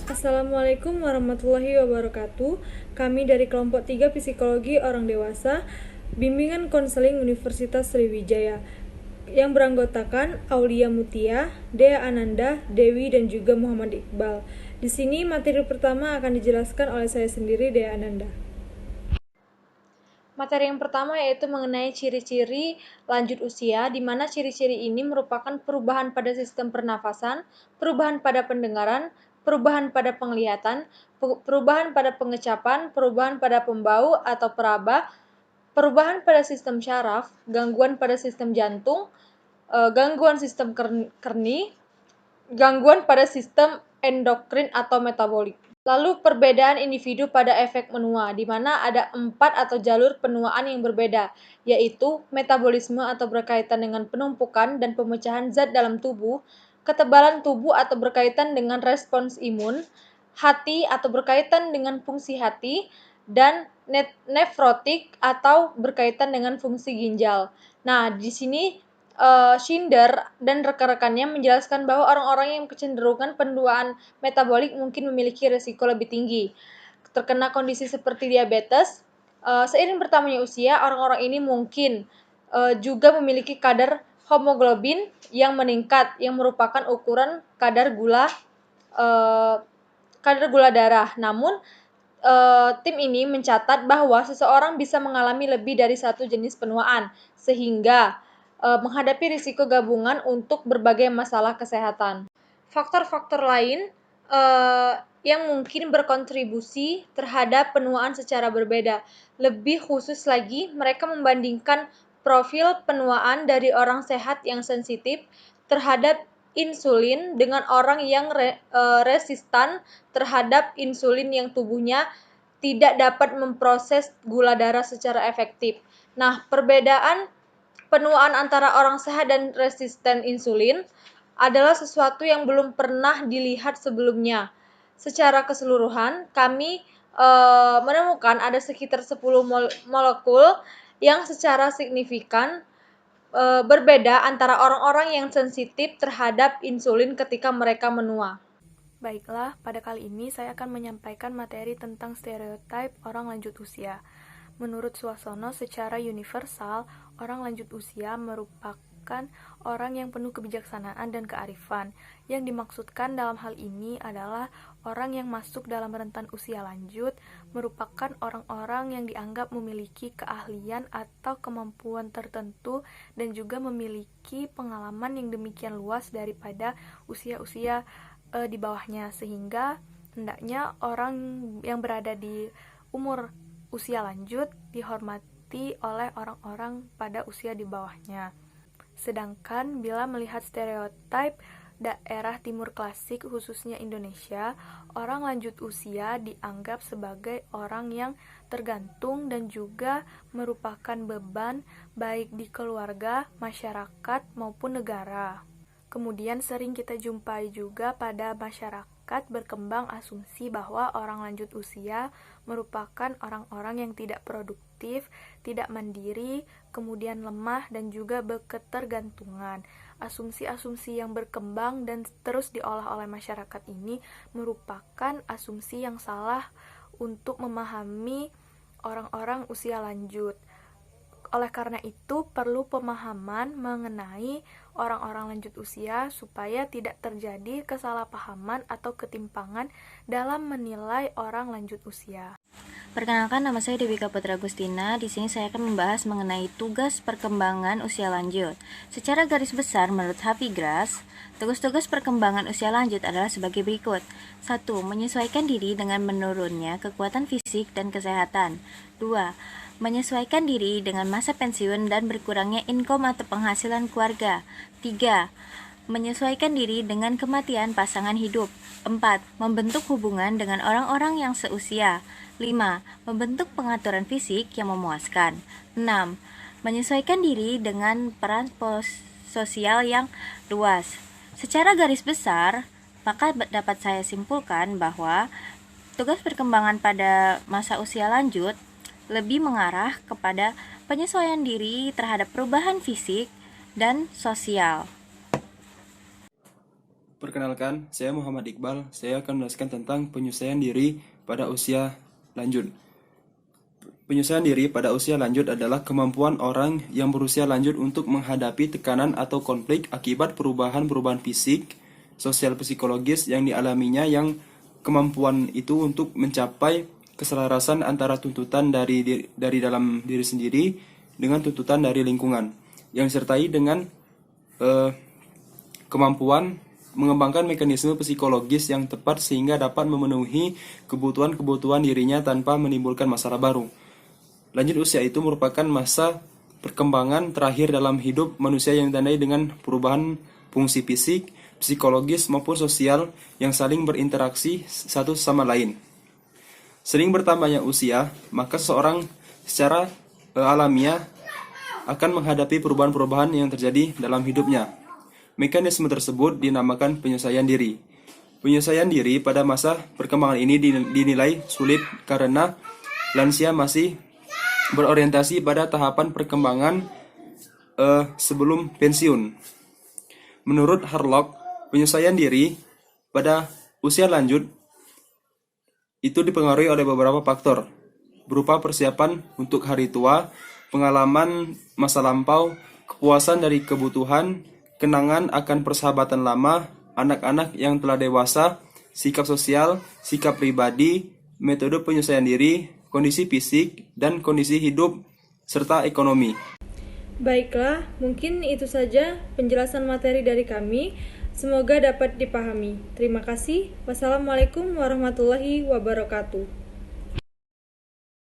Assalamualaikum warahmatullahi wabarakatuh. Kami dari kelompok 3 Psikologi Orang Dewasa, Bimbingan Konseling Universitas Sriwijaya, yang beranggotakan Aulia Mutia, Dea Ananda, Dewi, dan juga Muhammad Iqbal. Di sini materi pertama akan dijelaskan oleh saya sendiri, Dea Ananda. Materi yang pertama yaitu mengenai ciri-ciri lanjut usia, di mana ciri-ciri ini merupakan perubahan pada sistem pernafasan, perubahan pada pendengaran, perubahan pada penglihatan, perubahan pada pengecapan, perubahan pada pembau atau peraba, perubahan pada sistem syaraf, gangguan pada sistem jantung, gangguan sistem kerni, gangguan pada sistem endokrin atau metabolik. Lalu perbedaan individu pada efek menua, di mana ada 4 atau jalur penuaan yang berbeda, yaitu metabolisme atau berkaitan dengan penumpukan dan pemecahan zat dalam tubuh, ketebalan tubuh atau berkaitan dengan respons imun, hati atau berkaitan dengan fungsi hati, dan nefrotik atau berkaitan dengan fungsi ginjal. Nah, di sini Schindler dan rekan-rekannya menjelaskan bahwa orang-orang yang kecenderungan penuaan metabolik mungkin memiliki risiko lebih tinggi terkena kondisi seperti diabetes. Seiring bertambahnya usia, orang-orang ini mungkin juga memiliki kadar hemoglobin yang meningkat, yang merupakan ukuran kadar gula darah. Namun, tim ini mencatat bahwa seseorang bisa mengalami lebih dari satu jenis penuaan, sehingga menghadapi risiko gabungan untuk berbagai masalah kesehatan. Faktor-faktor lain yang mungkin berkontribusi terhadap penuaan secara berbeda. Lebih khusus lagi, mereka membandingkan profil penuaan dari orang sehat yang sensitif terhadap insulin dengan orang yang resistan terhadap insulin yang tubuhnya tidak dapat memproses gula darah secara efektif. Nah, perbedaan penuaan antara orang sehat dan resisten insulin adalah sesuatu yang belum pernah dilihat sebelumnya. Secara keseluruhan, kami menemukan ada sekitar 10 molekul yang secara signifikan berbeda antara orang-orang yang sensitif terhadap insulin ketika mereka menua. Baiklah, pada kali ini saya akan menyampaikan materi tentang stereotip orang lanjut usia. Menurut Suasono, secara universal, orang lanjut usia merupakan orang yang penuh kebijaksanaan dan kearifan. Yang dimaksudkan dalam hal ini adalah orang yang masuk dalam rentan usia lanjut merupakan orang-orang yang dianggap memiliki keahlian atau kemampuan tertentu dan juga memiliki pengalaman yang demikian luas daripada usia-usia di bawahnya, sehingga hendaknya orang yang berada di umur usia lanjut dihormati oleh orang-orang pada usia di bawahnya. Sedangkan bila melihat stereotip daerah timur klasik khususnya Indonesia, orang lanjut usia dianggap sebagai orang yang tergantung dan juga merupakan beban baik di keluarga, masyarakat maupun negara. Kemudian sering kita jumpai juga pada masyarakat berkembang asumsi bahwa orang lanjut usia merupakan orang-orang yang tidak produktif, tidak mandiri, kemudian lemah dan juga berketergantungan. Asumsi-asumsi yang berkembang dan terus diolah oleh masyarakat ini merupakan asumsi yang salah untuk memahami orang-orang usia lanjut. Oleh karena itu, perlu pemahaman mengenai orang-orang lanjut usia supaya tidak terjadi kesalahpahaman atau ketimpangan dalam menilai orang lanjut usia. Perkenalkan, nama saya Dewika Putra Agustina. Di sini saya akan membahas mengenai tugas perkembangan usia lanjut. Secara garis besar, menurut Havigras, tugas-tugas perkembangan usia lanjut adalah sebagai berikut. 1. Menyesuaikan diri dengan menurunnya kekuatan fisik dan kesehatan. 2. Menyesuaikan diri dengan masa pensiun dan berkurangnya income atau penghasilan keluarga. 3. Menyesuaikan diri dengan kematian pasangan hidup. 4. Membentuk hubungan dengan orang-orang yang seusia. 5. Membentuk pengaturan fisik yang memuaskan. 6. Menyesuaikan diri dengan peran sosial yang luas. Secara garis besar, maka dapat saya simpulkan bahwa tugas perkembangan pada masa usia lanjut lebih mengarah kepada penyesuaian diri terhadap perubahan fisik dan sosial. Perkenalkan, saya Muhammad Iqbal. Saya akan menjelaskan tentang penyesuaian diri pada usia lanjut. Penyesuaian diri pada usia lanjut adalah kemampuan orang yang berusia lanjut untuk menghadapi tekanan atau konflik akibat perubahan-perubahan fisik, sosial, psikologis yang dialaminya, yang kemampuan itu untuk mencapai keselarasan antara tuntutan dari dalam diri sendiri dengan tuntutan dari lingkungan, yang disertai dengan kemampuan mengembangkan mekanisme psikologis yang tepat sehingga dapat memenuhi kebutuhan-kebutuhan dirinya tanpa menimbulkan masalah baru. Lanjut usia itu merupakan masa perkembangan terakhir dalam hidup manusia yang ditandai dengan perubahan fungsi fisik, psikologis maupun sosial yang saling berinteraksi satu sama lain. Sering bertambahnya usia, maka seseorang secara alamiah akan menghadapi perubahan-perubahan yang terjadi dalam hidupnya. Mekanisme tersebut dinamakan penyesuaian diri. Penyesuaian diri pada masa perkembangan ini dinilai sulit karena lansia masih berorientasi pada tahapan perkembangan sebelum pensiun. Menurut Harlock, penyesuaian diri pada usia lanjut itu dipengaruhi oleh beberapa faktor, berupa persiapan untuk hari tua, pengalaman masa lampau, kepuasan dari kebutuhan, kenangan akan persahabatan lama, anak-anak yang telah dewasa, sikap sosial, sikap pribadi, metode penyesuaian diri, kondisi fisik, dan kondisi hidup, serta ekonomi. Baiklah, mungkin itu saja penjelasan materi dari kami. Semoga dapat dipahami. Terima kasih. Wassalamualaikum warahmatullahi wabarakatuh.